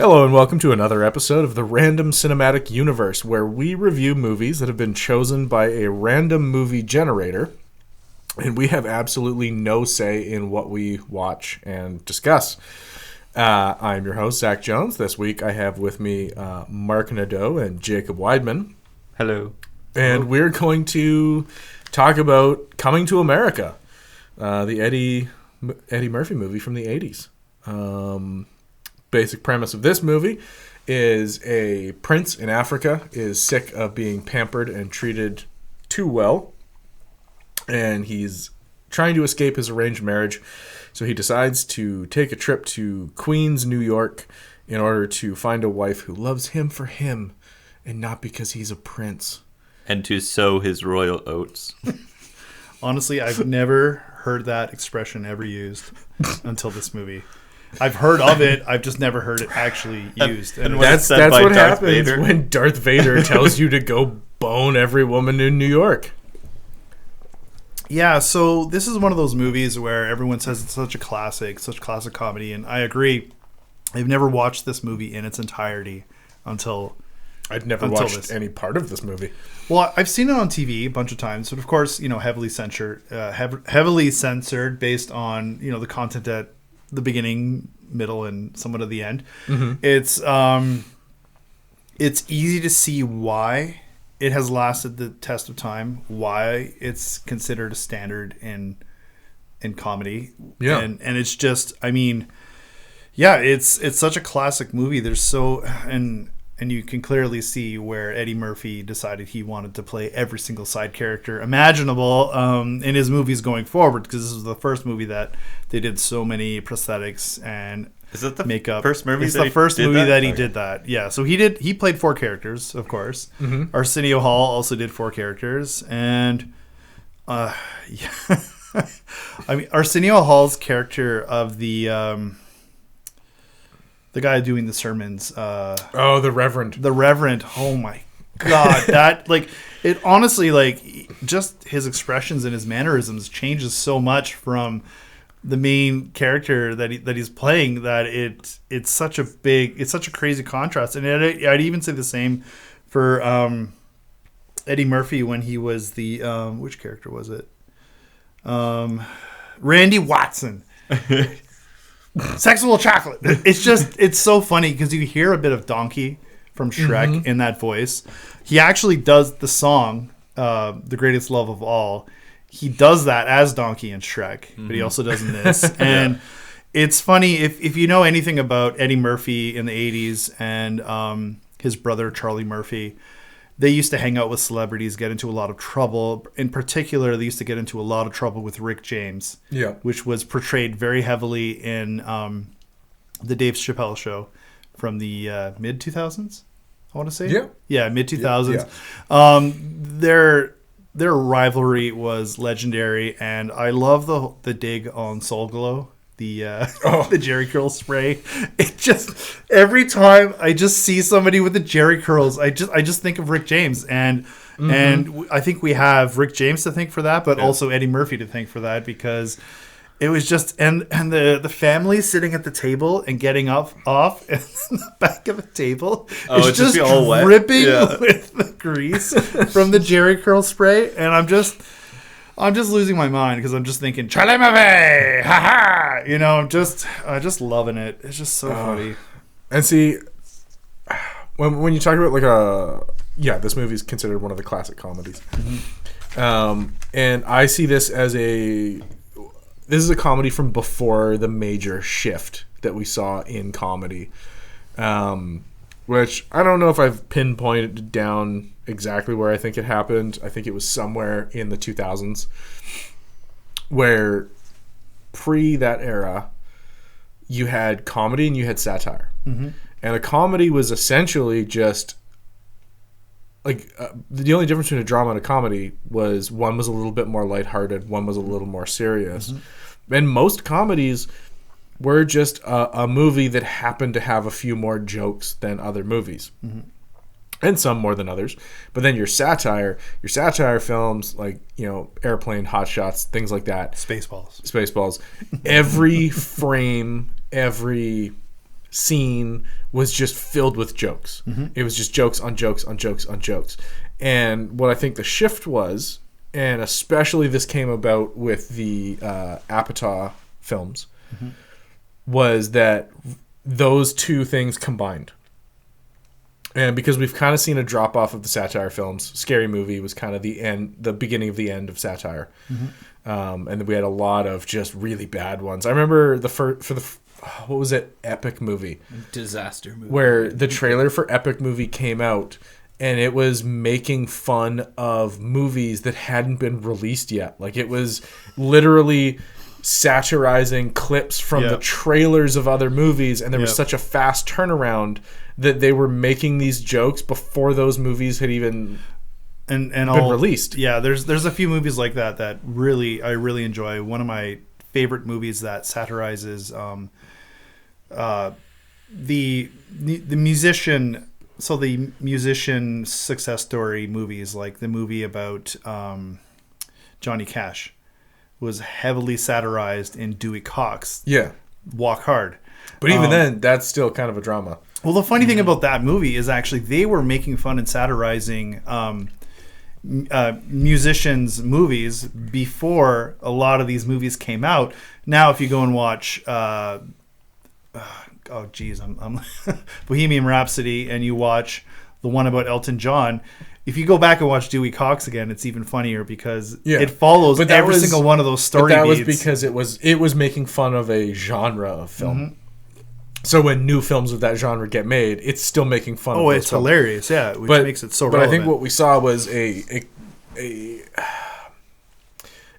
Hello and welcome to another episode of the Random Cinematic Universe, where we review movies that have been chosen by a random movie generator, and we have absolutely no say in what we watch and discuss. I'm your host, Zach Jones. This week I have with me Mark Nadeau and Jacob Weidman. Hello. And we're going to talk about Coming to America, the Eddie Murphy movie from the 80s. Basic premise of this movie is a prince in Africa is sick of being pampered and treated too well, and he's trying to escape his arranged marriage, so he decides to take a trip to Queens, New York, in order to find a wife who loves him for him and not because he's a prince. And to sow his royal oats. Honestly, I've never heard that expression ever used until this movie. I've heard of it. I've just never heard it actually used. And that's what Darth happens Vader. when Darth Vader tells you to go bone every woman in New York. Yeah, so this is one of those movies where everyone says it's such classic comedy, and I agree. I've never watched this movie in its entirety until I'd never watched any part of this movie. Well, I've seen it on TV a bunch of times, but of course, heavily censored based on the content at the beginning, middle, and somewhat of the end. Mm-hmm. It's easy to see why it has lasted the test of time, why it's considered a standard in comedy. Yeah, and it's just, it's such a classic movie. There's so and you can clearly see where Eddie Murphy decided he wanted to play every single side character imaginable in his movies going forward, because this was the first movie that they did so many prosthetics and is it the makeup. First movie? It's the first movie that he did that. Yeah, so he played 4 characters, of course. Mm-hmm. Arsenio Hall also did 4 characters, and Arsenio Hall's character of the guy doing the sermons. The Reverend. The Reverend. Oh my God. That, it honestly, just his expressions and his mannerisms changes so much from the main character that he's playing that it's such a crazy contrast. And I'd even say the same for Eddie Murphy when he was the, which character was it? Randy Watson. Sexual chocolate. It's so funny because you hear a bit of Donkey from Shrek in that voice. He actually does the song, The Greatest Love of All. He does that as Donkey in Shrek, but he also does in this. And it's funny, if you know anything about Eddie Murphy in the 80s and his brother Charlie Murphy, they used to hang out with celebrities, get into a lot of trouble. In particular, they used to get into a lot of trouble with Rick James, which was portrayed very heavily in the Dave Chappelle show from the mid-2000s, I want to say. Yeah, mid-2000s. Yeah. Their rivalry was legendary, and I love the dig on Soul Glow. The Jerry curl spray. It just, every time I just see somebody with the Jerry curls, I just think of Rick James, and I think we have Rick James to thank for that, but also Eddie Murphy to thank for that, because it was just and the family sitting at the table and getting off in the back of a table. It's just all wet, dripping with the grease from the Jerry curl spray, and I'm just losing my mind because I'm just thinking, Charlie Murphy, ha ha! I'm just loving it. It's just so funny. And see, when you talk about this movie is considered one of the classic comedies. Mm-hmm. And I see this as this is a comedy from before the major shift that we saw in comedy. Which I don't know if I've pinpointed down exactly where I think it happened. I think it was somewhere in the 2000s, where pre that era, you had comedy and you had satire. Mm-hmm. And a comedy was essentially just the only difference between a drama and a comedy was one was a little bit more lighthearted, one was a little more serious. Mm-hmm. And most comedies were just a movie that happened to have a few more jokes than other movies. Mm-hmm. And some more than others. But then your satire films like, Airplane, Hot Shots, things like that. Spaceballs. Every frame, every scene was just filled with jokes. It was just jokes on jokes on jokes on jokes. And what I think the shift was, and especially this came about with the Apatow films, was that those two things combined. And because we've kind of seen a drop off of the satire films, Scary Movie was kind of the beginning of the end of satire. And then we had a lot of just really bad ones. I remember what was it? Epic Movie. Disaster movie. Where the trailer for Epic Movie came out and it was making fun of movies that hadn't been released yet. Like, it was literally satirizing clips from the trailers of other movies, and there was such a fast turnaround that they were making these jokes before those movies had even been released. Yeah, there's a few movies like that I really enjoy. One of my favorite movies that satirizes the musician. So the musician success story movies, like the movie about Johnny Cash, was heavily satirized in Dewey Cox. Yeah. Walk Hard. But even then, that's still kind of a drama. Well, the funny thing about that movie is actually they were making fun and satirizing musicians' movies before a lot of these movies came out. Now, if you go and watch, I'm Bohemian Rhapsody, and you watch the one about Elton John. If you go back and watch Dewey Cox again, it's even funnier because it follows every single one of those story beats. But that was because it was making fun of a genre of film. So when new films of that genre get made, it's still making fun of those it's films. Hilarious, yeah, which makes it so relevant. But I think what we saw was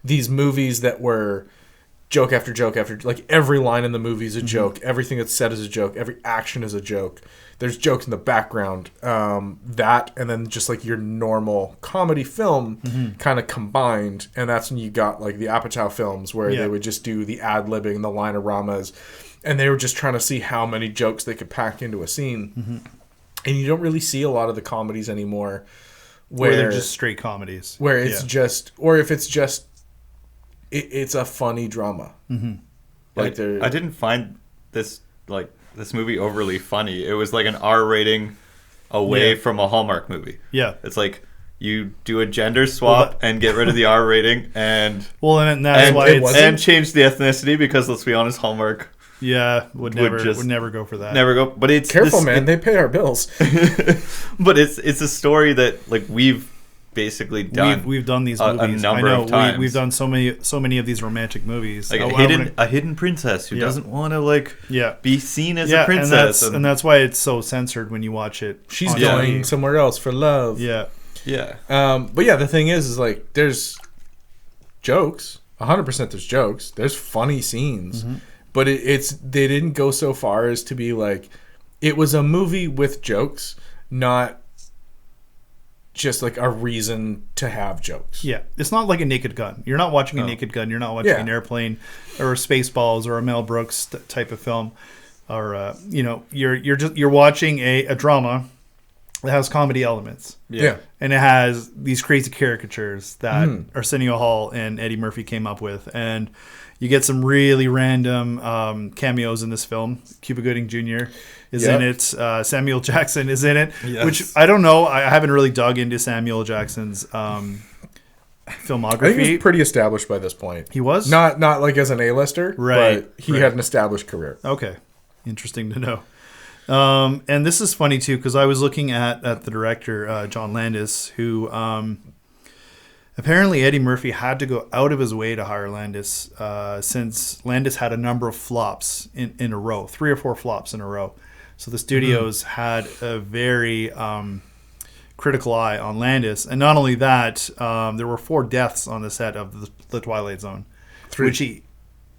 these movies that were joke after joke after, like, every line in the movie is a joke. Everything that's said is a joke. Every action is a joke. There's jokes in the background. That and then just like your normal comedy film kind of combined, and that's when you got like the Apatow films where they would just do the ad-libbing, the line-oramas, and they were just trying to see how many jokes they could pack into a scene. And you don't really see a lot of the comedies anymore where they're just straight comedies. Where it's just, or if it's just, it's a funny drama. Like, I didn't find this movie overly funny. It was like an R rating away from a Hallmark movie. Yeah. It's like you do a gender swap and get rid of the R rating and change the ethnicity, because let's be honest, Hallmark would never go for that. Never go. But it's careful, man. They pay our bills. But it's a story that, like, we've basically done. We've done these movies a number of times. We've done so many of these romantic movies. Like a hidden princess who doesn't want to be seen as a princess, and that's why it's so censored when you watch it. She's going somewhere else for love. Yeah. But the thing is like, there's jokes. 100% there's jokes. There's funny scenes. But they didn't go so far as to be like, it was a movie with jokes, not just like a reason to have jokes. Yeah, it's not like a Naked Gun. You're not watching a Naked Gun. You're not watching an Airplane or a Spaceballs or a Mel Brooks type of film, or you're watching a drama that has comedy elements. Yeah, and it has these crazy caricatures that Arsenio Hall and Eddie Murphy came up with, and you get some really random cameos in this film. Cuba Gooding Jr. is in it. Samuel Jackson is in it, which I don't know. I haven't really dug into Samuel Jackson's filmography. I think he was pretty established by this point. He was? Not like as an A-lister, but he had an established career. Okay. Interesting to know. And this is funny, too, because I was looking at the director, John Landis, who... apparently, Eddie Murphy had to go out of his way to hire Landis, since Landis had a number of flops in a row, 3 or 4 flops in a row. So the studios had a very critical eye on Landis. And not only that, there were 4 deaths on the set of the Twilight Zone. 3.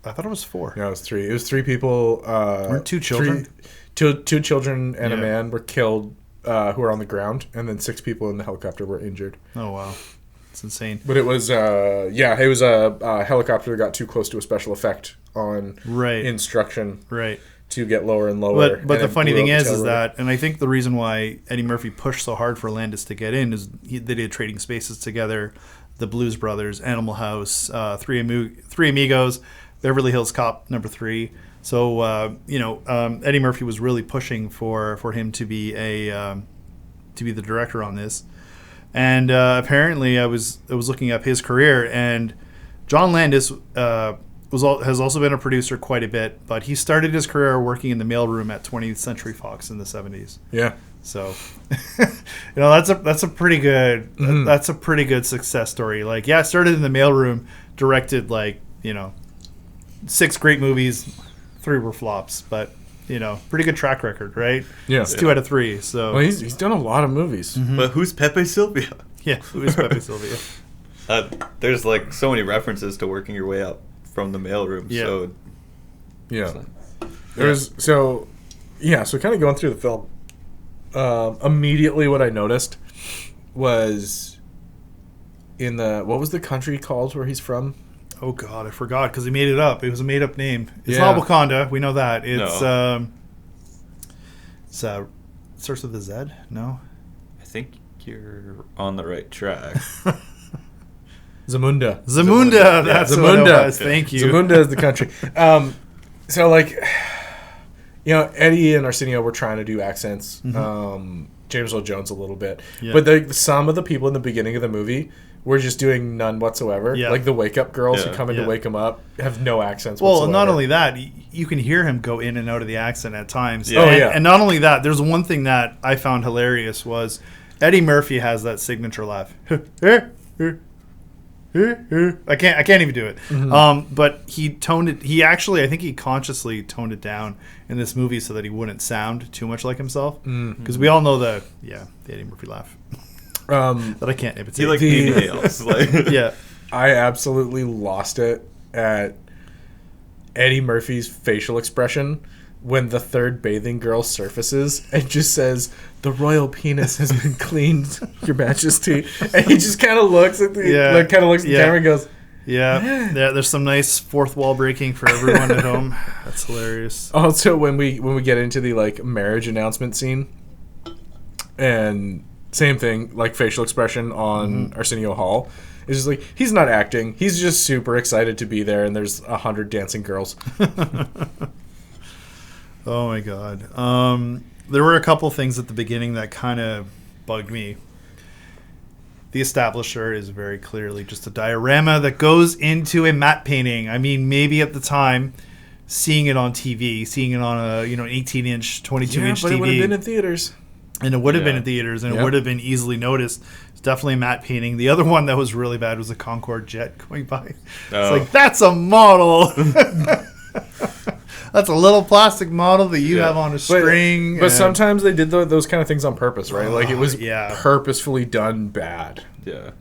I thought it was 4. No, it was 3. It was 3 people. Weren't 2 children? Two children and a man were killed who were on the ground. And then 6 people in the helicopter were injured. Oh, wow. It's insane. But it was a helicopter that got too close to a special effect on instruction to get lower and lower. But the funny thing is that, and I think the reason why Eddie Murphy pushed so hard for Landis to get in is they did Trading Spaces together, The Blues Brothers, Animal House, Three Amigos. Beverly Hills Cop #3. So Eddie Murphy was really pushing for him to be the director on this. And apparently, I was looking up his career, and John Landis has also been a producer quite a bit, but he started his career working in the mailroom at 20th Century Fox in the 70s. Yeah. So, that's a pretty good that's a pretty good success story. Like, yeah, I started in the mailroom, directed 6 great movies, 3 were flops, but pretty good track record, right? Yeah, it's 2 out of 3. So, well, he's done a lot of movies. Mm-hmm. But who's Pepe Sylvia? Yeah, who is Pepe Sylvia? There's so many references to working your way up from the mailroom. Yeah. So yeah, so kind of going through the film. Immediately, what I noticed was what was the country called where he's from? Oh God, I forgot because he made it up. It was a made up name. It's not Wakanda. We know that. It's starts with a Z. No, I think you're on the right track. Zamunda. That's Zamunda. What it was. Thank you. Zamunda is the country. So Eddie and Arsenio were trying to do accents. Mm-hmm. James Earl Jones a little bit, yeah. But some of the people in the beginning of the movie were just doing none whatsoever. Yeah. Like the wake up girls who come in to wake him up have no accents. Well, whatsoever. not only that, you can hear him go in and out of the accent at times. Yeah. And not only that, there's one thing that I found hilarious was Eddie Murphy has that signature laugh. I can't even do it. Mm-hmm. But he toned it. He actually, I think he consciously toned it down in this movie so that he wouldn't sound too much like himself. Because we all know the Eddie Murphy laugh. That I can't imitate. He inhales. Yeah. I absolutely lost it at Eddie Murphy's facial expression when the third bathing girl surfaces and just says, "The royal penis has been cleaned, Your Majesty," and he just kind of looks at the camera and goes, "Yeah, there's some nice fourth wall breaking for everyone at home." That's hilarious. Also, when we get into the marriage announcement scene, and same thing, facial expression on Arsenio Hall. It's just he's not acting. He's just super excited to be there, and there's 100 dancing girls. Oh my God. There were a couple things at the beginning that kind of bugged me. The establisher is very clearly just a diorama that goes into a matte painting. I mean, maybe at the time, seeing it on TV, seeing it on an 18-inch, 22-inch TV. But it would have been in theaters. And it would have been in theaters, and it would have been easily noticed. It's definitely a matte painting. The other one that was really bad was a Concorde jet going by. Oh. It's that's a model. That's a little plastic model that you have on a string. But sometimes they did those kind of things on purpose, right? It was purposefully done bad. Yeah.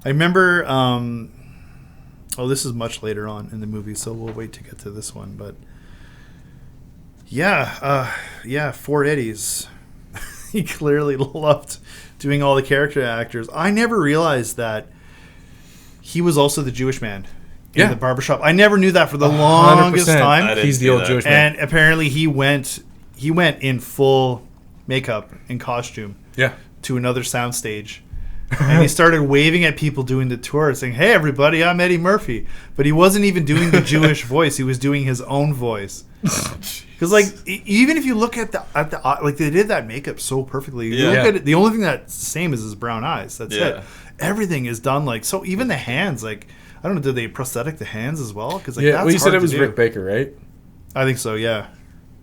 I remember... this is much later on in the movie, so we'll wait to get to this one, but... Four Eddies. He clearly loved doing all the character actors. I never realized that he was also the Jewish man in the barbershop. I never knew that for the longest time. He's the old Jewish man. And apparently he went in full makeup and costume to another soundstage. And he started waving at people doing the tour, saying, "Hey, everybody, I'm Eddie Murphy." But he wasn't even doing the Jewish voice. He was doing his own voice. Because, even if you look at the they did that makeup so perfectly. You look at it, the only thing that's the same is his brown eyes. That's it. Everything is done so. Even the hands, I don't know, did they prosthetic the hands as well? Because you said it was Rick Baker, right? I think so. Yeah.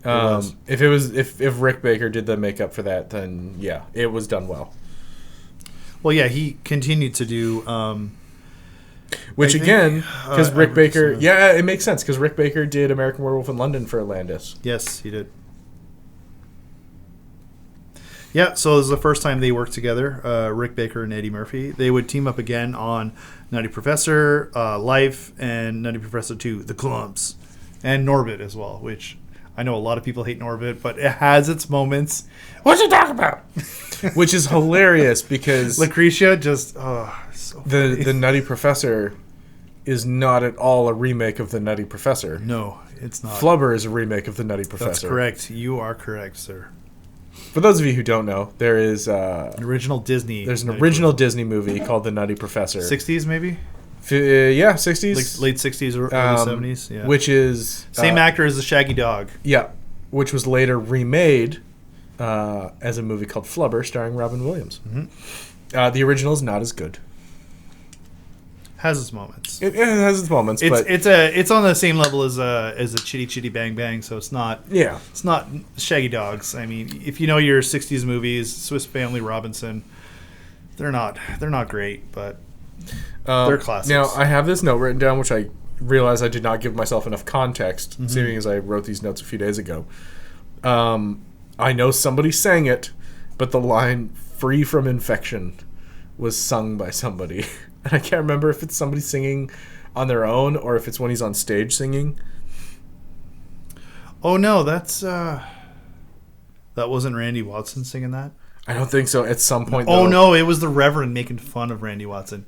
If Rick Baker did the makeup for that, then it was done well. Well, he continued to do. Which again, because Rick Baker, it makes sense because Rick Baker did American Werewolf in London for Landis. Yes, he did. Yeah, so this is the first time they worked together, Rick Baker and Eddie Murphy. They would team up again on Nutty Professor, Life, and Nutty Professor 2, The Clumps, and Norbit as well, which I know a lot of people hate Norbit, but it has its moments. What's he talking about? Which is hilarious because Lucretia just so the Nutty Professor is not at all a remake of the Nutty Professor. No, it's not. Flubber is a remake of the Nutty Professor. That's correct. You are correct, sir. For those of you who don't know, there is an original Disney. There's an original Disney movie called The Nutty Professor. 60s maybe? Yeah, 60s. Like late 60s or early 70s. Yeah. Which is... Same actor as the Shaggy Dog. Yeah. Which was later remade as a movie called Flubber starring Robin Williams. Mm-hmm. The original is not as good. Has its moments. It has its moments, but it's on the same level as a Chitty Chitty Bang Bang, so it's not. Yeah, it's not Shaggy Dogs. I mean, if you know your '60s movies, Swiss Family Robinson, they're not great, but they're classics. Now I have this note written down, which I realized I did not give myself enough context, seeing as I wrote these notes a few days ago. I know somebody sang it, but the line "free from infection" was sung by somebody. And I can't remember if it's somebody singing on their own or if it's when he's on stage singing. Oh no, that wasn't Randy Watson singing that? I don't think so. At some point, Oh no, it was the Reverend making fun of Randy Watson.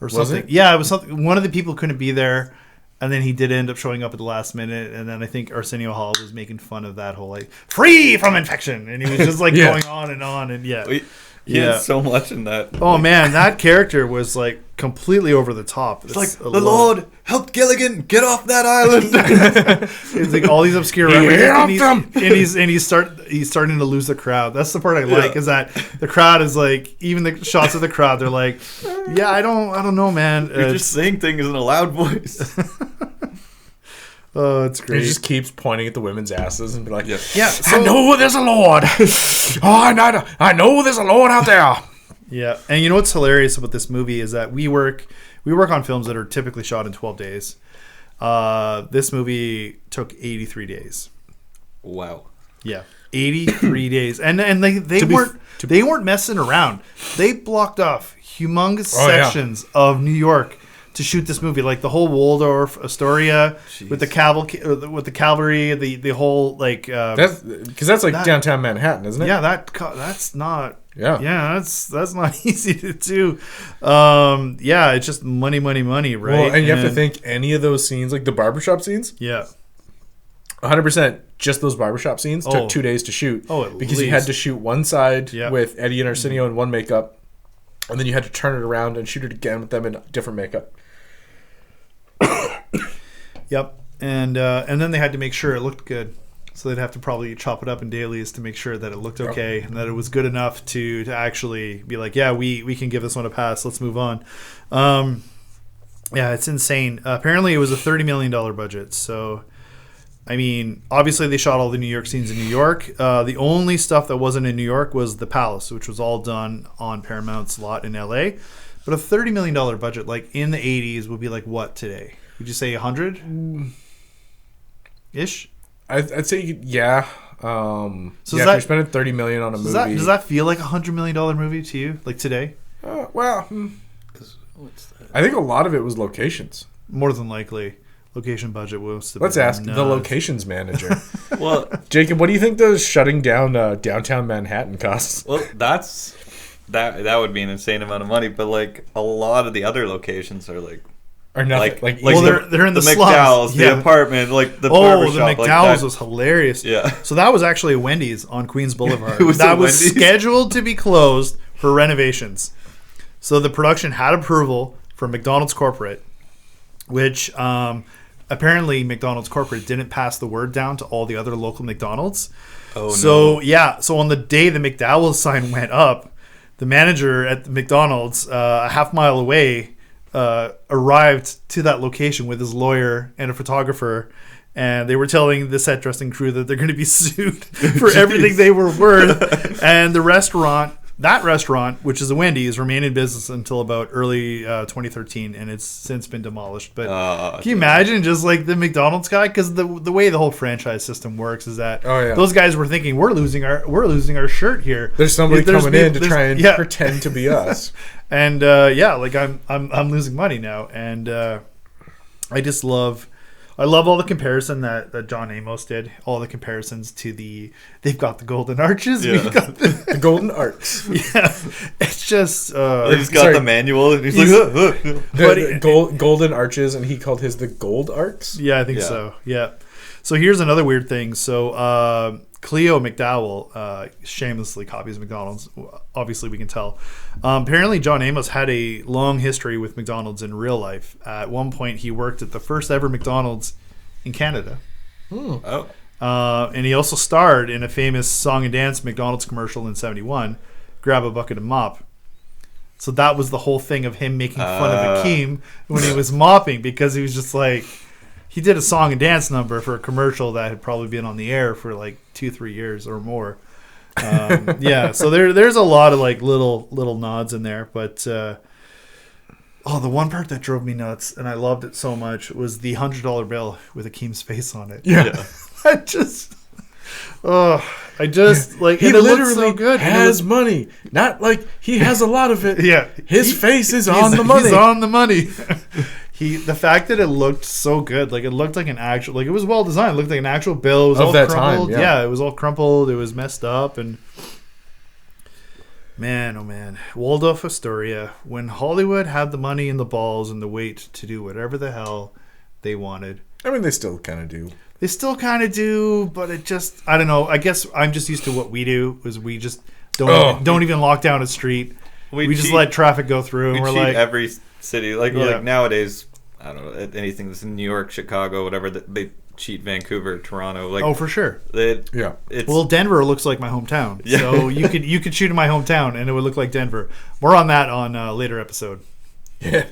Or something. Was it? Yeah, it was something. One of the people couldn't be there, and then he did end up showing up at the last minute, and then I think Arsenio Hall was making fun of that whole like free from infection, and he was just like going on, and yeah. He had so much in that. Oh man, that character was like completely over the top. It's like the Lord helped Gilligan get off that island. It's like all these obscure references, and he's starting to lose the crowd. That's the part I like is that the crowd is like, even the shots of the crowd, they're like, yeah, I don't know, man. You're just saying things in a loud voice. Oh, it's great. He just keeps pointing at the women's asses and be like, yeah, I know there's a Lord. I know there's a Lord out there. Yeah, and you know what's hilarious about this movie is that we work on films that are typically shot in 12 days. This movie took 83 days. Wow. Yeah, 83 days, and they weren't messing around. They blocked off humongous sections of New York to shoot this movie, like the whole Waldorf Astoria. Jeez. with the cavalry, the whole like. That's because that's like downtown Manhattan, isn't it? Yeah, that's not. Yeah, that's not easy to do. Yeah, it's just money, right? Well, and you have to think any of those scenes, like the barbershop scenes. Yeah. 100%. Just those barbershop scenes took 2 days to shoot. Because you had to shoot one side with Eddie and Arsenio in one makeup, and then you had to turn it around and shoot it again with them in different makeup. Yep, and then they had to make sure it looked good, so they'd have to probably chop it up in dailies to make sure that it looked okay and that it was good enough to actually be like, yeah, we can give this one a pass. Let's move on. Yeah, it's insane. Apparently, it was a $30 million budget. So, I mean, obviously they shot all the New York scenes in New York. The only stuff that wasn't in New York was the Palace, which was all done on Paramount's lot in LA. But a $30 million budget, like in the 80s, would be like what today? Would you say 100 ish? I'd say yeah. So if you're spending $30 million on a movie, does that feel like a $100 million movie to you? Like today? Well, I think a lot of it was locations. More than likely, location budget was. Let's ask the locations manager. Well, Jacob, what do you think those shutting down downtown Manhattan costs? Well, that would be an insane amount of money, but like a lot of the other locations are like. Or nothing. They're in the McDowell's, slums. the apartment, like the barbershop. The McDowell's was hilarious. Yeah. So that was actually a Wendy's on Queens Boulevard. Was scheduled to be closed for renovations. So the production had approval from McDonald's corporate, which apparently McDonald's corporate didn't pass the word down to all the other local McDonald's. Oh, so, no. So on the day the McDowell's sign went up, the manager at the McDonald's a half mile away arrived to that location with his lawyer and a photographer, and they were telling the set dressing crew that they're going to be sued for everything they were worth. And the restaurant, which is a Wendy's, remained in business until about early 2013, and it's since been demolished. But can you imagine just like the McDonald's guy? Because the way the whole franchise system works is that those guys were thinking we're losing our shirt here. There's somebody coming in to try and pretend to be us. And like I'm losing money now, and I love all the comparison that John Amos did. All the comparisons to they've got the golden arches. Yeah. We've got the golden arcs. Yeah, it's just he's got the manual. And he's like golden arches, and he called his the gold arcs. Yeah, I think so. Yeah. So here's another weird thing. So Cleo McDowell shamelessly copies McDonald's. Obviously, we can tell. Apparently, John Amos had a long history with McDonald's in real life. At one point, he worked at the first ever McDonald's in Canada. Oh. And he also starred in a famous song and dance McDonald's commercial in 1971, Grab a Bucket and Mop. So that was the whole thing of him making fun of Akeem when he was mopping, because he was just like, he did a song and dance number for a commercial that had probably been on the air for like 2-3 years or more. Yeah, so there's a lot of like little nods in there, but the one part that drove me nuts, and I loved it so much, was the $100 bill with Akeem's face on it. Yeah. I just like, he and it literally looks so good. has money. Not like he has a lot of it. Yeah, his face is on the money. He's on the money. The fact that it looked so good, like it looked like an actual, like it was well designed. It looked like an actual bill. It was of all that crumpled. time. Yeah. It was all crumpled. It was messed up, and man, oh man, Waldorf Astoria. When Hollywood had the money and the balls and the weight to do whatever the hell they wanted. I mean, they still kind of do. They still kind of do, but it just, I don't know. I guess I'm just used to what we do, is we just don't even lock down a street. We just let traffic go through, and we're cheat like every city. Like nowadays, I don't know, anything that's in New York, Chicago, whatever, they cheat Vancouver, Toronto. Like, oh, for sure. Well, Denver looks like my hometown, so you could shoot in my hometown, and it would look like Denver. More on that on a later episode. Yeah.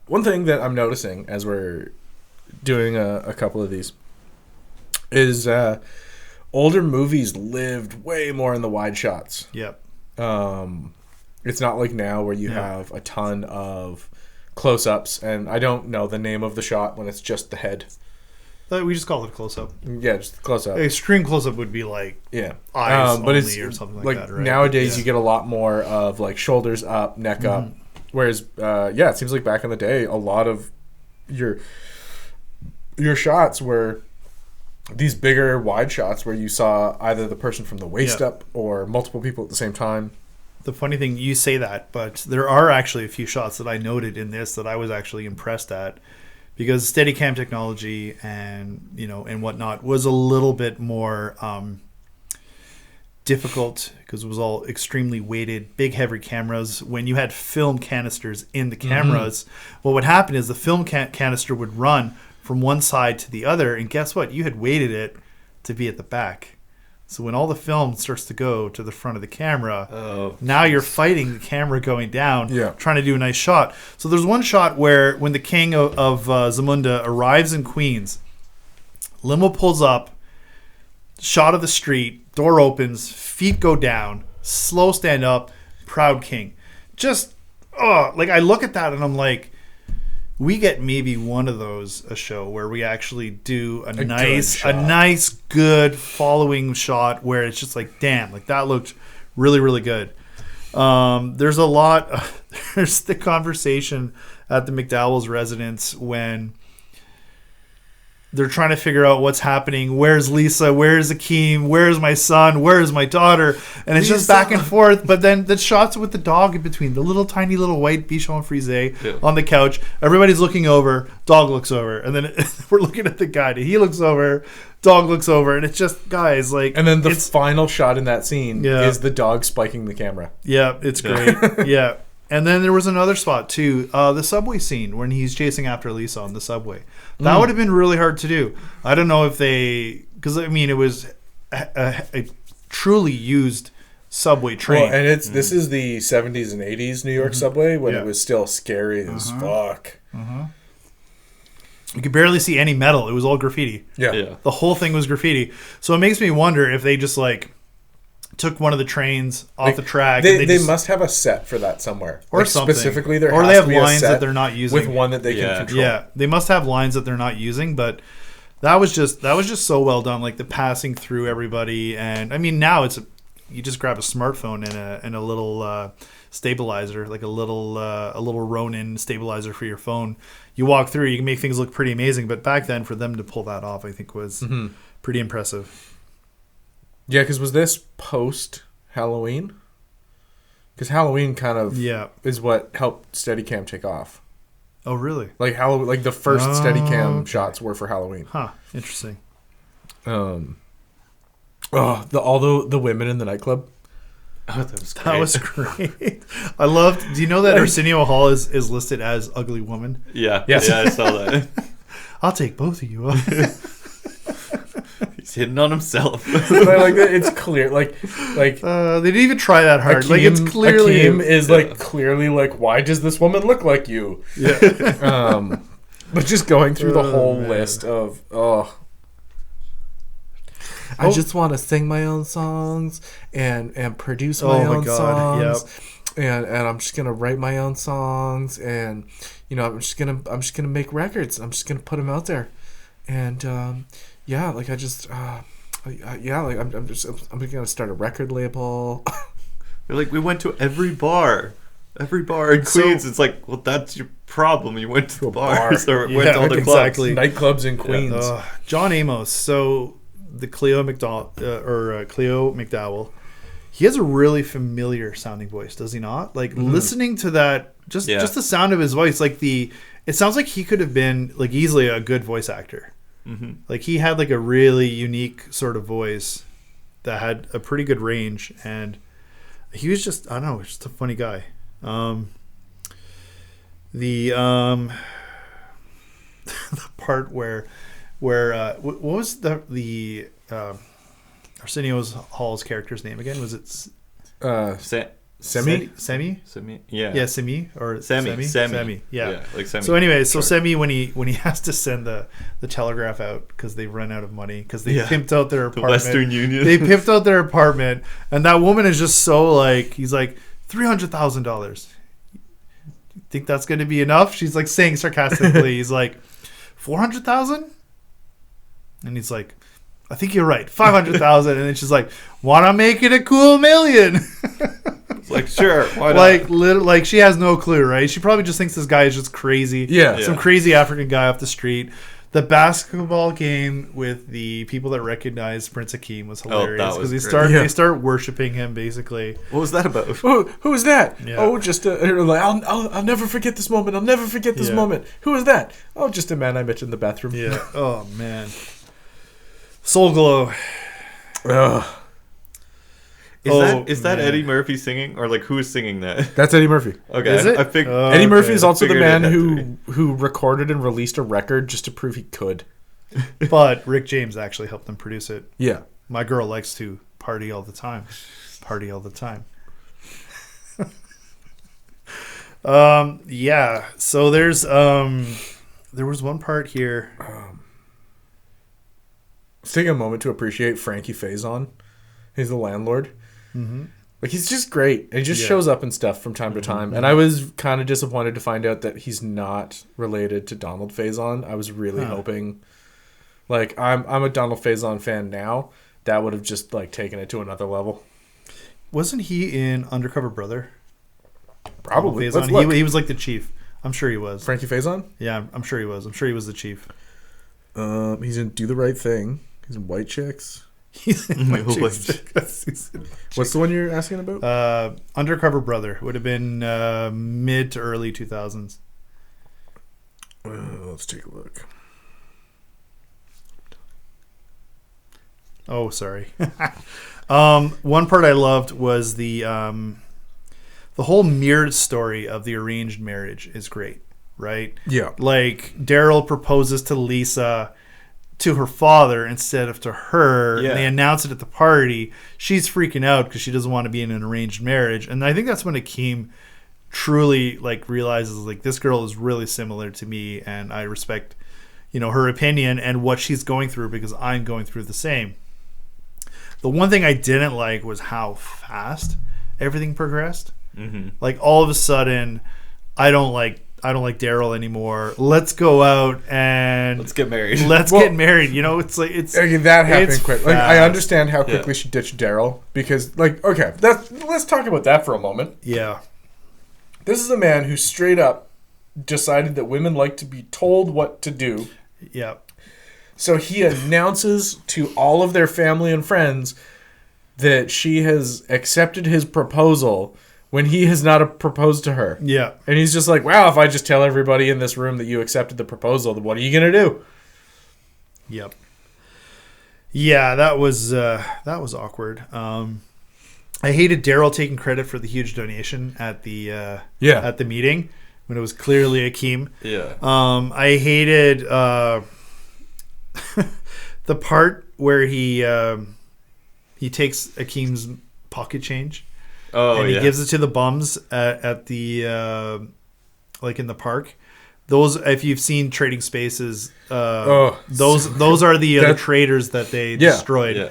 One thing that I'm noticing as we're doing a couple of these is older movies lived way more in the wide shots. Yep. It's not like now where you have a ton of close-ups, and I don't know the name of the shot when it's just the head. We just call it a close-up. Yeah, just close-up. Extreme close-up would be like eyes but only or something like that, right? Nowadays you get a lot more of like shoulders up, neck up. Whereas, it seems like back in the day, a lot of your shots were these bigger wide shots where you saw either the person from the waist up or multiple people at the same time. The funny thing, you say that, but there are actually a few shots that I noted in this that I was actually impressed at, because Steadicam technology and and whatnot was a little bit more difficult, because it was all extremely weighted, big heavy cameras. When you had film canisters in the cameras, what would happen is the film canister would run from one side to the other, and guess what? You had weighted it to be at the back. So when all the film starts to go to the front of the camera, now you're fighting the camera going down, trying to do a nice shot. So there's one shot where when the king of Zamunda arrives in Queens, limo pulls up, shot of the street, door opens, feet go down, slow stand up, proud king. Just, like I look at that and I'm like, we get maybe one of those a show where we actually do a nice good following shot where it's just like, damn, like that looked really, really good. There's a lot. There's the conversation at the McDowell's residence when they're trying to figure out what's happening. Where's Lisa? Where's Akeem? Where's my son? Where's my daughter? And it's just back and forth. But then the shots with the dog in between, the little tiny little white Bichon Frise on the couch. Everybody's looking over. Dog looks over. And then we're looking at the guy. He looks over. Dog looks over. And it's just, guys, like... And then the final shot in that scene is the dog spiking the camera. Yeah, it's great. Yeah. And then there was another spot, too. The subway scene when he's chasing after Lisa on the subway. That would have been really hard to do. I don't know if they... Because, I mean, it was a truly used subway train. Well, and this is the 70s and 80s New York subway when it was still scary as fuck. You could barely see any metal. It was all graffiti. Yeah. The whole thing was graffiti. So it makes me wonder if they just, like... took one of the trains off the track. They must have a set for that somewhere, or something. Specifically, there or has they have to be lines a set that they're not using with one that they can control. Yeah, they must have lines that they're not using, but that was just so well done. Like the passing through everybody, and I mean now you just grab a smartphone and a little stabilizer, like a little Ronin stabilizer for your phone. You walk through, you can make things look pretty amazing. But back then, for them to pull that off, I think was pretty impressive. Yeah, because was this post Halloween? Because Halloween kind of is what helped Steadicam take off. Oh, really? Like Halloween, like the first Steadicam shots were for Halloween. Huh. Interesting. All the women in the nightclub. Oh, that was great. That was great. I loved. Do you know that Arsenio Hall is listed as ugly woman? Yeah. Yes. Yeah, I saw that. I'll take both of you up. He's hitting on himself. But I like that. It's clear. Like they didn't even try that hard. Akeem, like it's clearly Akeem is like clearly like, why does this woman look like you? Yeah. But just going through the whole list of I just want to sing my own songs and produce my own songs. Yep. And I'm just gonna write my own songs, and I'm just gonna make records. I'm just gonna put them out there, and I'm gonna start a record label. They're like, we went to every bar in Queens. It's like, well, that's your problem. You went to the bars or went to all the clubs, nightclubs in Queens. Yeah. John Amos. So the Cleo McDowell. He has a really familiar sounding voice, does he not? Like listening to that, just the sound of his voice, it sounds like he could have been like easily a good voice actor. Mm-hmm. Like he had like a really unique sort of voice that had a pretty good range, and he was just, I don't know, just a funny guy. The part where what was the Arsenio Hall's character's name again? Was it Semi? Semi? Yeah. Semi or Semi. Semi. Yeah. Like Semi. So anyway, Semi when he has to send the telegraph out because they run out of money because they pimped out their apartment. The Western Union. They pimped out their apartment, and that woman is just so like, he's like, $300,000. You think that's going to be enough? She's like saying sarcastically, he's like, 400,000? And he's like, I think you're right, 500,000. And then she's like, wanna make it a cool million? It's like, sure, why not? Like she has no clue, right? She probably just thinks this guy is just crazy. Some crazy African guy off the street. The basketball game with the people that recognize Prince Akeem was hilarious because they start worshiping him basically. What was that about? Who is that? Yeah. Oh, just I'll never forget this moment. I'll never forget this moment. Who is that? Oh, just a man I met in the bathroom. Yeah. Oh man. Soul Glow. Is that Eddie Murphy singing, or like who is singing that? That's Eddie Murphy. Okay, is it? I think Eddie Murphy is also the man who recorded and released a record just to prove he could. But Rick James actually helped them produce it. Yeah, my girl likes to party all the time. Party all the time. Yeah. So there was one part here. Let's take a moment to appreciate Frankie Faison. He's the landlord. Mm-hmm. Like he's just great. And he just shows up and stuff from time to time. Mm-hmm. And I was kind of disappointed to find out that he's not related to Donald Faison. I was really hoping, like I'm a Donald Faison fan now. That would have just like taken it to another level. Wasn't he in Undercover Brother? Probably. He was like the chief. I'm sure he was. Frankie Faison? Yeah, I'm sure he was. I'm sure he was the chief. He's in Do the Right Thing. He's in White Chicks. He's in White Chicks. What's the one you're asking about? Undercover Brother. Would have been mid to early 2000s. Let's take a look. Oh, sorry. One part I loved was the whole mirrored story of the arranged marriage is great, right? Yeah. Like Daryl proposes to Lisa to her father instead of to her. Yeah. And they announce it at the party. She's freaking out because she doesn't want to be in an arranged marriage. And I think that's when Akeem truly like realizes like this girl is really similar to me and I respect, her opinion and what she's going through because I'm going through the same. The one thing I didn't like was how fast everything progressed. Mm-hmm. Like all of a sudden, I don't like Daryl anymore. Let's go out and let's get married. Get married. It's like that happened quick. Like I understand how quickly she ditched Daryl because okay, let's talk about that for a moment. Yeah, this is a man who straight up decided that women like to be told what to do. Yeah. So he announces to all of their family and friends that she has accepted his proposal when he has not proposed to her. Yeah. And he's just like, wow, if I just tell everybody in this room that you accepted the proposal, then what are you going to do? Yep. Yeah, that was awkward. I hated Daryl taking credit for the huge donation at the meeting when it was clearly Akeem. Yeah. I hated the part where he takes Akeem's pocket change. Oh, and he gives it to the bums at the like in the park. Those, if you've seen Trading Spaces, those are the other traders that they destroyed. Yeah.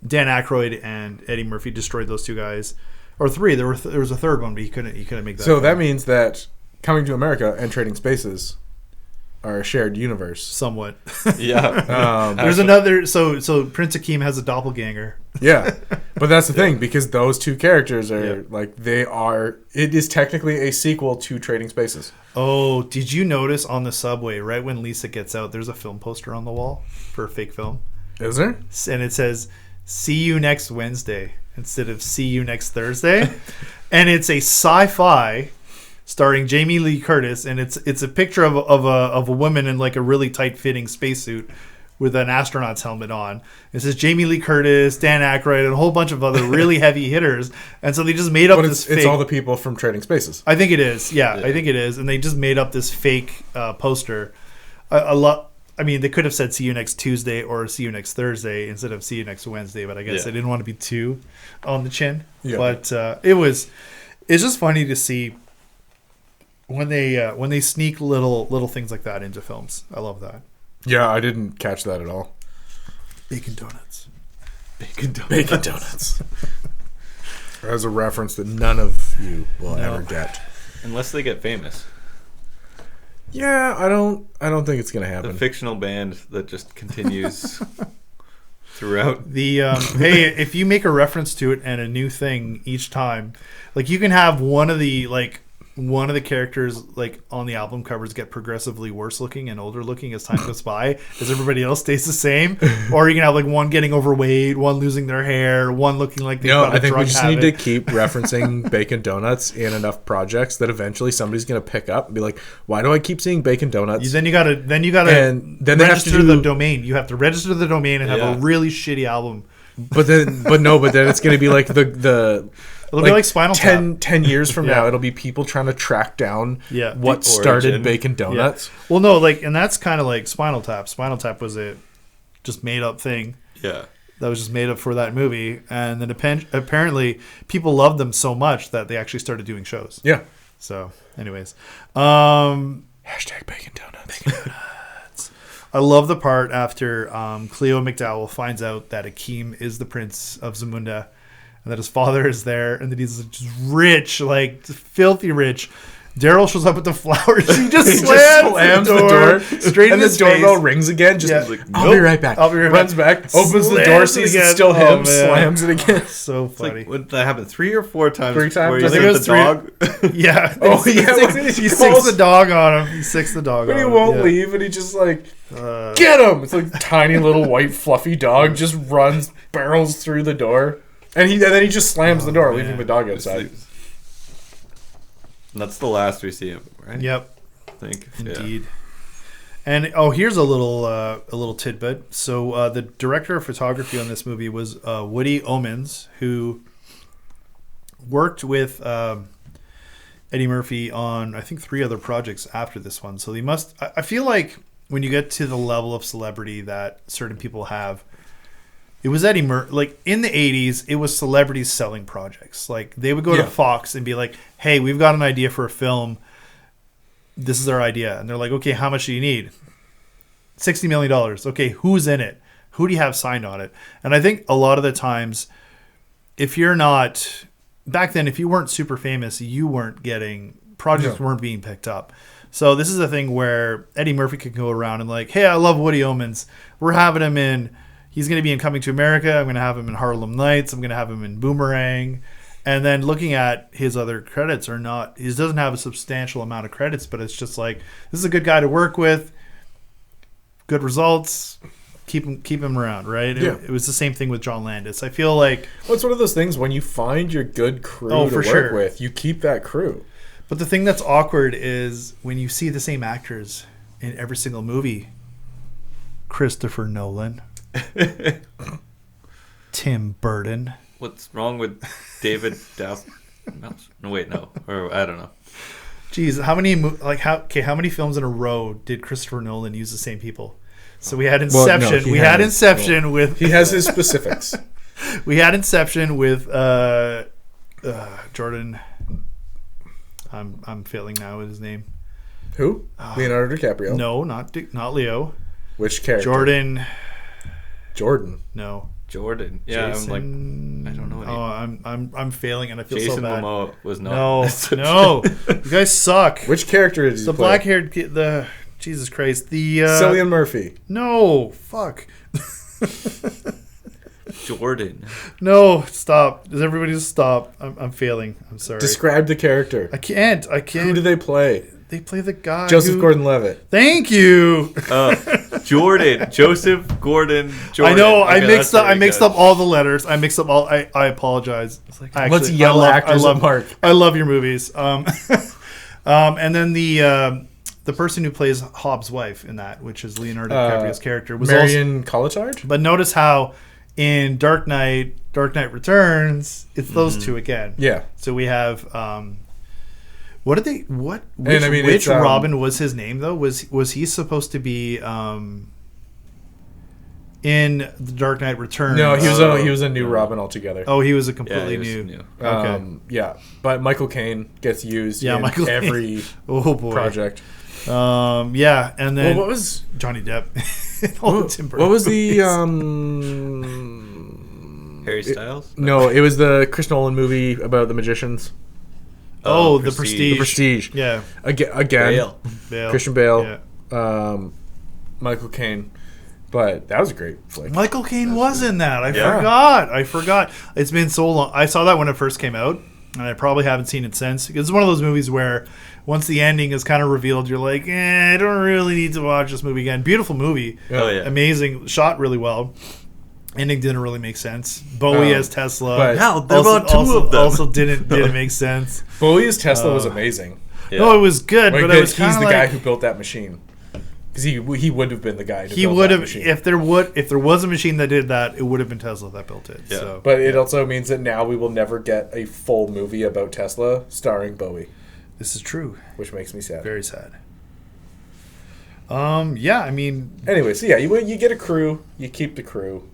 Dan Aykroyd and Eddie Murphy destroyed those two guys, or three. There was a third one, but he couldn't make that. So that means that Coming to America and Trading Spaces are a shared universe, somewhat. Yeah. There's another. So Prince Akeem has a doppelganger. Yeah, but that's the thing, because those two characters are it is technically a sequel to Trading Spaces. Oh, did you notice on the subway right when Lisa gets out, there's a film poster on the wall for a fake film? Is there? And it says, "See you next Wednesday" instead of "See you next Thursday." And it's a sci-fi starring Jamie Lee Curtis, and it's a picture of a woman in like a really tight-fitting spacesuit with an astronaut's helmet on. It says Jamie Lee Curtis, Dan Aykroyd, and a whole bunch of other really heavy hitters. And so they just made up this fake... It's all the people from Trading Spaces. I think it is. Yeah, I think it is. And they just made up this fake poster. I mean, they could have said "See you next Tuesday" or "See you next Thursday" instead of "See you next Wednesday," but I guess they didn't want to be too on the chin. Yeah. But it's just funny to see when they sneak little things like that into films. I love that. Yeah, I didn't catch that at all. Bacon donuts. Bacon donuts. As a reference that none of you will ever get. Unless they get famous. Yeah, I don't think it's gonna happen. The fictional band that just continues throughout. The hey, if you make a reference to it and a new thing each time, like you can have one of the characters like on the album covers get progressively worse looking and older looking as time goes by, as everybody else stays the same, or you can have like one getting overweight, one losing their hair, one looking like they got a drug habit. I think we just need to keep referencing Bacon Donuts in enough projects that eventually somebody's going to pick up and be like, why do I keep seeing Bacon Donuts? Then you gotta and then register the domain. You have to register the domain and have a really shitty album. But then it's going to be like the it'll be like Spinal 10 years from now, it'll be people trying to track down what started Bacon Donuts. Yeah. Well, no, like, and that's kind of like Spinal Tap. Spinal Tap was a just made up thing. Yeah. That was just made up for that movie. And then apparently people loved them so much that they actually started doing shows. Yeah. So, anyways. Hashtag Bacon Donuts. Bacon Donuts. I love the part after Cleo McDowell finds out that Akeem is the Prince of Zamunda, and that his father is there, and that he's just rich, like filthy rich. Daryl shows up with the flowers. He just slams the door straight in his face. And the doorbell rings again. Just like, I'll be right back. Runs back, opens the door, sees it's still him, slams it again. So funny. Like, would that happen 3 or 4 times? 3 times. I think it was the dog. Yeah. Oh yeah. He sicks the dog on him. He sicks the dog on him. But he won't leave, and he just like get him. It's like tiny little white fluffy dog just runs, barrels through the door, and then he just slams the door, leaving the dog outside. And that's the last we see of him, right? Yep. I think. Indeed. Yeah. And here's a little tidbit. So the director of photography on this movie was Woody Omens, who worked with Eddie Murphy on I think 3 other projects after this one. So they must. I feel like when you get to the level of celebrity that certain people have, it was Eddie Murphy. Like in the 80s, it was celebrities selling projects. Like they would go to Fox and be like, "Hey, we've got an idea for a film. This is our idea." And they're like, "Okay, how much do you need?" $60 million. Okay, who's in it? Who do you have signed on it? And I think a lot of the times, if you're not back then, if you weren't super famous, you weren't getting projects weren't being picked up. So this is a thing where Eddie Murphy could go around and like, "Hey, I love Woody Omens. We're having him in. He's going to be in Coming to America. I'm going to have him in Harlem Nights. I'm going to have him in Boomerang." And then looking at his other credits he doesn't have a substantial amount of credits, but it's just like, this is a good guy to work with. Good results. keep him around, right? Yeah. It was the same thing with John Landis. I feel like it's one of those things when you find your good crew to work with, you keep that crew. But the thing that's awkward is when you see the same actors in every single movie. Christopher Nolan, Tim Burton. What's wrong with David No, wait, no, or I don't know. Jeez, how many films in a row did Christopher Nolan use the same people? So we had Inception. With he has his specifics. We had Inception with Jordan. I'm failing now with his name. Who? Leonardo DiCaprio. No, not Leo. Which character? Jordan. No. Jordan. Yeah, Jason... I'm like, I don't know. I'm failing, and I feel Jason so bad. Momoa was not. No. You guys suck. Which character did you play? The black-haired kid. Jesus Christ. Cillian Murphy. No. Fuck. Jordan. No. Stop. Does everybody just stop? I'm failing. I'm sorry. Describe the character. I can't. Who do they play? They play the guy. Joseph Gordon-Levitt. Thank you. Jordan. Joseph Gordon. Jordan. I know. Okay, I mixed up all the letters. I mixed up all. I apologize. Let's yell actors at Mark. I love your movies. And then the person who plays Hobbs' wife in that, which is Leonardo DiCaprio's character, was Marion Cotillard. But notice how in Dark Knight Returns, it's those two again. Yeah. So we have. Which Robin was his name though? Was he supposed to be in the Dark Knight Returns? No, he was a new Robin altogether. Oh, he was a completely new. Okay. But Michael Caine gets used in every project. And then what was Johnny Depp? What was the Harry Styles? No, it was the Chris Nolan movie about the magicians. Oh, The Prestige. The Prestige. Yeah. Again. Bale. Christian Bale. Yeah. Michael Caine. But that was a great flick. Michael Caine was in that. I forgot. It's been so long. I saw that when it first came out, and I probably haven't seen it since. It's one of those movies where once the ending is kind of revealed, you're like, I don't really need to watch this movie again. Beautiful movie. Oh, yeah. Amazing. Shot really well. Ending didn't really make sense. Bowie as Tesla. But there were two of them. Also didn't make sense. Bowie as Tesla was amazing. Yeah. No, it was good, but it was kind of he's the guy who built that machine. Because he would have been the guy. He would have if there was a machine that did that, it would have been Tesla that built it. Yeah. So, but it also means that now we will never get a full movie about Tesla starring Bowie. This is true, which makes me sad. Very sad. Yeah, I mean. Anyway, so yeah, you get a crew, you keep the crew.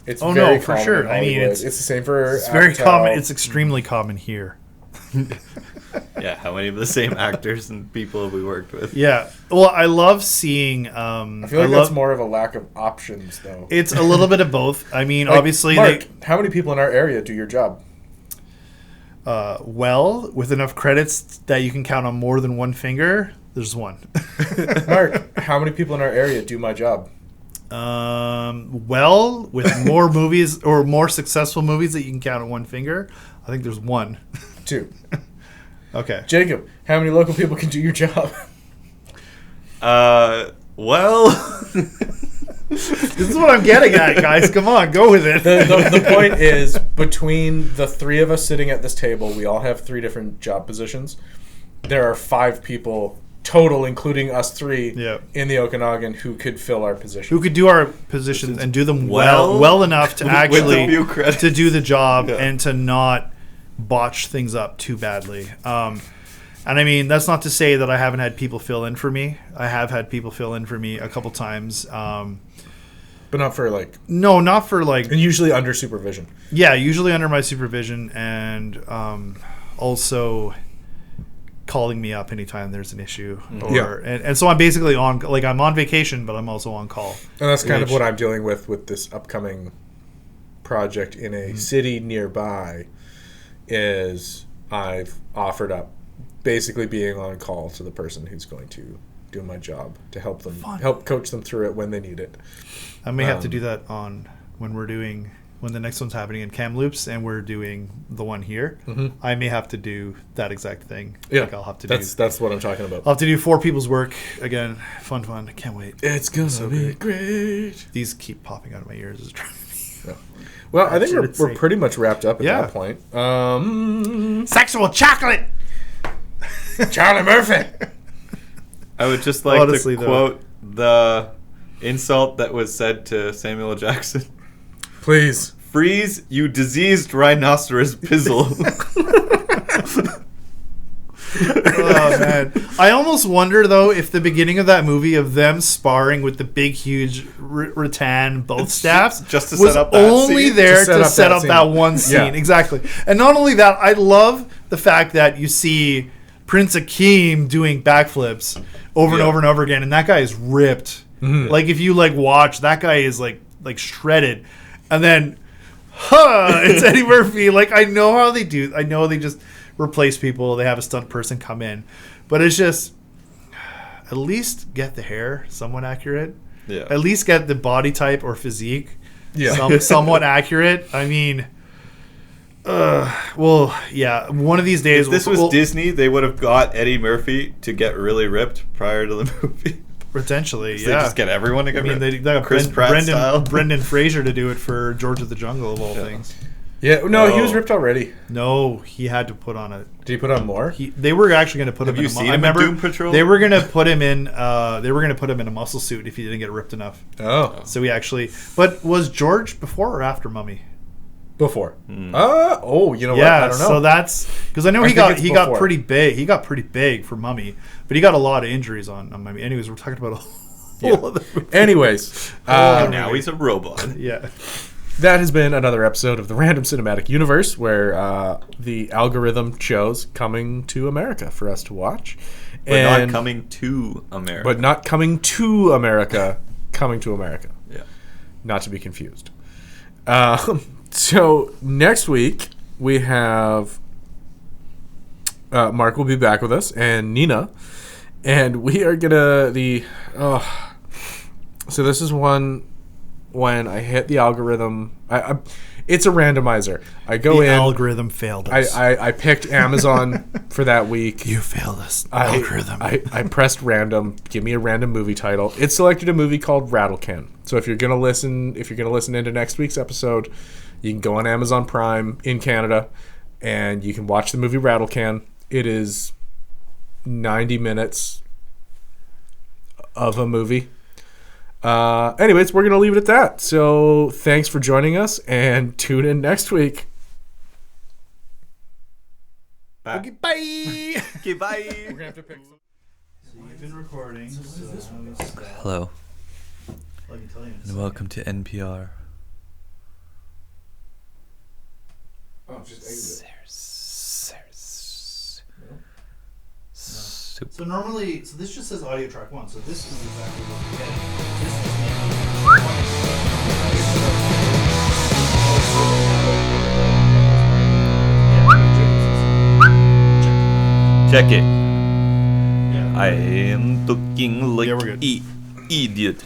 It's very for sure. I mean, it's the same for. It's very common. It's extremely common here. Yeah, how many of the same actors and people have we worked with? Yeah, well, I love seeing. I feel like that's more of a lack of options, though. It's a little bit of both. I mean, obviously, Mark, how many people in our area do your job? Well, with enough credits that you can count on more than one finger, there's one. Mark, how many people in our area do my job? Well, with more movies or more successful movies that you can count on one finger, I think there's one. 2. Okay. Jacob, how many local people can do your job? Well, this is what I'm getting at, guys. Come on, go with it. The point is, between the 3 of us sitting at this table, we all have 3 different job positions. There are 5 people total, including us 3, in the Okanagan who could fill our position. Who could do our positions and do them well enough to actually to do the job and to not botch things up too badly. And I mean, that's not to say that I haven't had people fill in for me. I have had people fill in for me a couple times. But not for like... No, not for like... And usually under supervision. Yeah, usually under my supervision, and also calling me up anytime there's an issue. And so I'm basically on... Like, I'm on vacation, but I'm also on call. And that's kind of what I'm dealing with this upcoming project in a city nearby, is I've offered up basically being on call to the person who's going to do my job to help coach them through it when they need it. I may have to do that when we're doing when the next one's happening in Kamloops and we're doing the one here, I may have to do that exact thing. Yeah, like I'll have to that's what I'm talking about. I'll have to do 4 people's work again. Fun. I can't wait. It's gonna be great. These keep popping out of my ears. It's driving me. Well, I think we're pretty much wrapped up at that point. Sexual chocolate. Charlie Murphy. I would just like to quote the insult that was said to Samuel L. Jackson. Please. Freeze, you diseased rhinoceros pizzle. Oh, man. I almost wonder, though, if the beginning of that movie of them sparring with the big, huge rattan both staffs just to was set up that only scene? there to set up that one scene. Yeah. Exactly. And not only that, I love the fact that you see Prince Akeem doing backflips over and over and over again, and that guy is ripped. Mm-hmm. Like, if you, like, watch, that guy is, like shredded. And then, it's Eddie Murphy. Like, I know how they do. I know they just replace people. They have a stunt person come in. But it's just, at least get the hair somewhat accurate. Yeah. At least get the body type or physique Yeah. somewhat accurate. I mean, well, yeah. One of these days... If this was Disney, they would have got Eddie Murphy to get really ripped prior to the movie. Potentially, yeah. They just get everyone to get ripped. They got Chris Pratt style. Brendan Fraser to do it for George of the Jungle, of all things. Yeah, no, he was ripped already. No, he had to put on a... Did he put on more? They were actually going to put him in a... Have you seen him in Doom Patrol? They were going to put him in... they were going to put him in a muscle suit if he didn't get ripped enough. Oh. So he actually... But was George before or after Mummy? Before. You know what? I don't know. So that's... Because I know he got pretty big. He got pretty big for Mummy. But he got a lot of injuries on Mummy. Anyways, we're talking about a whole other movie. Anyways. Now he's a robot. Yeah. That has been another episode of the Random Cinematic Universe, where the algorithm chose Coming to America for us to watch. But not coming to America. But not coming to America. Coming to America. Yeah. Not to be confused. So next week we have Mark will be back with us and Nina, and we are gonna so this is one when I hit the algorithm. It's a randomizer. I go in. The algorithm failed us. I picked Amazon for that week. You failed us. Algorithm. I pressed random. Give me a random movie title. It selected a movie called Rattlecan. So if you're gonna listen into next week's episode, you can go on Amazon Prime in Canada, and you can watch the movie Rattlecan. It is 90 minutes of a movie. Anyways, we're going to leave it at that. So thanks for joining us, and tune in next week. Bye. Okay, bye. Okay, bye. We're going to have to pick some. So you've been recording. Hello. And welcome to NPR. Oh, just exit. So normally, this just says audio track 1. So this is exactly what we get. Check it. Yeah. I am looking like Yeah, we're good. idiot.